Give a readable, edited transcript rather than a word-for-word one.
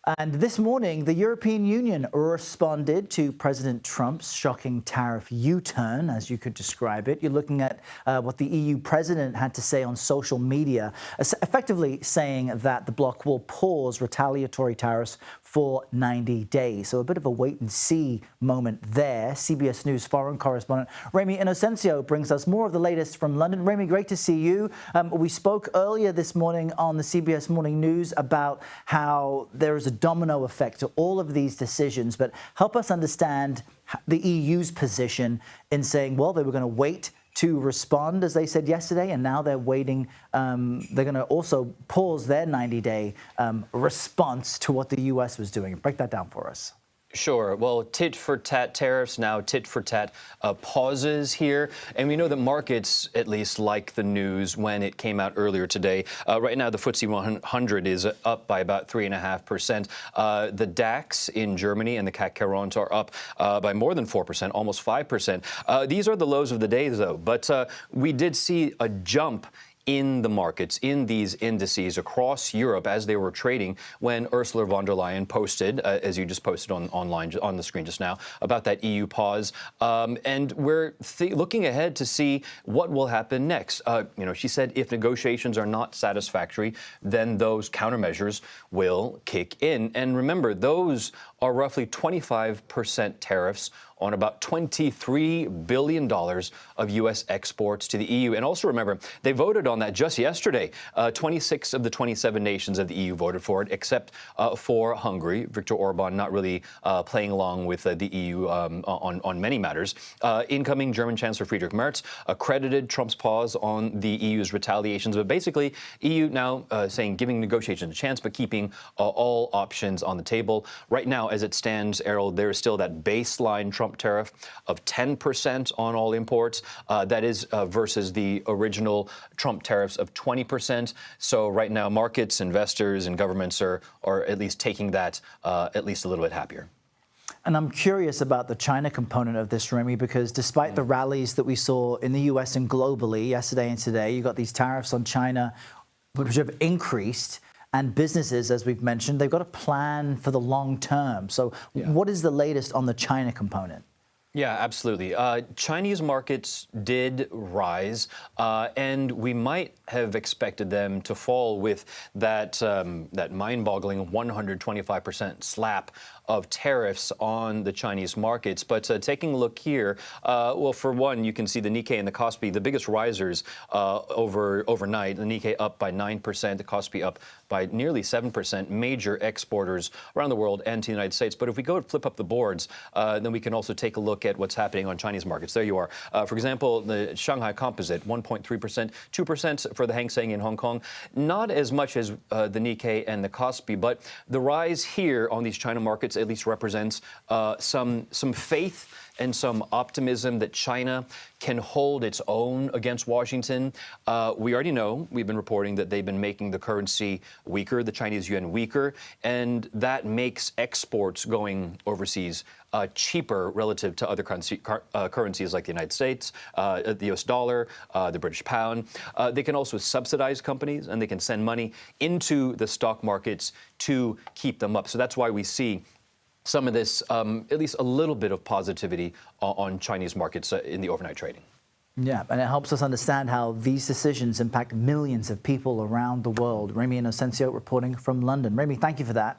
And this morning, the European Union responded to President Trump's shocking tariff U-turn, as you could describe it. You're looking at what the EU president had to say on social media, effectively saying that the bloc will pause retaliatory tariffs for 90 days. So a bit of a wait-and-see moment there. CBS News foreign correspondent Ramy Inocencio brings us more of the latest from London. Ramy, great to see you. We spoke earlier this morning on the CBS Morning News about how there is a domino effect to all of these decisions, but help us understand the EU's position in saying, well, they were going to wait to respond, as they said yesterday, and now they're waiting. They're going to also pause their 90-day response to what the U.S. was doing. Break that down for us. Sure. Well, tit-for-tat tariffs, now tit-for-tat pauses here. And we know that markets, at least, like the news when it came out earlier today. Right now, the FTSE 100 is up by about 3.5%. The DAX in Germany and the CAC 40 are up by more than 4%, almost 5%. These are the lows of the day, though. But we did see a jump in the markets, in these indices across Europe as they were trading when Ursula von der Leyen posted, as you just posted online on the screen just now, about that EU pause. And we're looking ahead to see what will happen next. She said if negotiations are not satisfactory, then those countermeasures will kick in. And remember, those are roughly 25% tariffs on about $23 billion of U.S. exports to the EU. And also remember, they voted on that just yesterday. 26 of the 27 nations of the EU voted for it, except for Hungary. Viktor Orban not really playing along with the EU on many matters. Incoming German Chancellor Friedrich Merz accredited Trump's pause on the EU's retaliations. But basically, EU now saying giving negotiations a chance, but keeping all options on the table. Right now, as it stands, Errol, there is still that baseline Trump tariff of 10% on all imports. That is versus the original Trump tariffs of 20%. So right now, markets, investors, and governments are at least taking that at least a little bit happier. And I'm curious about the China component of this, Remy, because despite the rallies that we saw in the U.S. and globally yesterday and today, you got these tariffs on China which have increased. And businesses, as we've mentioned, they've got a plan for the long term. So what is the latest on the China component? Yeah, absolutely. Chinese markets did rise, and we might have expected them to fall with that mind-boggling 125% slap of tariffs on the Chinese markets. But taking a look here, well, for one, you can see the Nikkei and the Kospi, the biggest risers overnight. The Nikkei up by 9%, the Kospi up by nearly 7%, major exporters around the world and to the United States. But if we go and flip up the boards, then we can also take a look at what's happening on Chinese markets. There you are. For example, the Shanghai Composite, 1.3%, 2% for the Hang Seng in Hong Kong. Not as much as the Nikkei and the Kospi, but the rise here on these China markets at least represents some faith and some optimism that China can hold its own against Washington. We already know, we've been reporting that they've been making the currency weaker, the Chinese yuan weaker, and that makes exports going overseas cheaper relative to other currencies like the United States, the US dollar, the British pound. They can also subsidize companies, and they can send money into the stock markets to keep them up. So that's why we see some of this, at least a little bit of positivity on Chinese markets in the overnight trading. Yeah, and it helps us understand how these decisions impact millions of people around the world. Ramy Inocencio reporting from London. Ramy, thank you for that.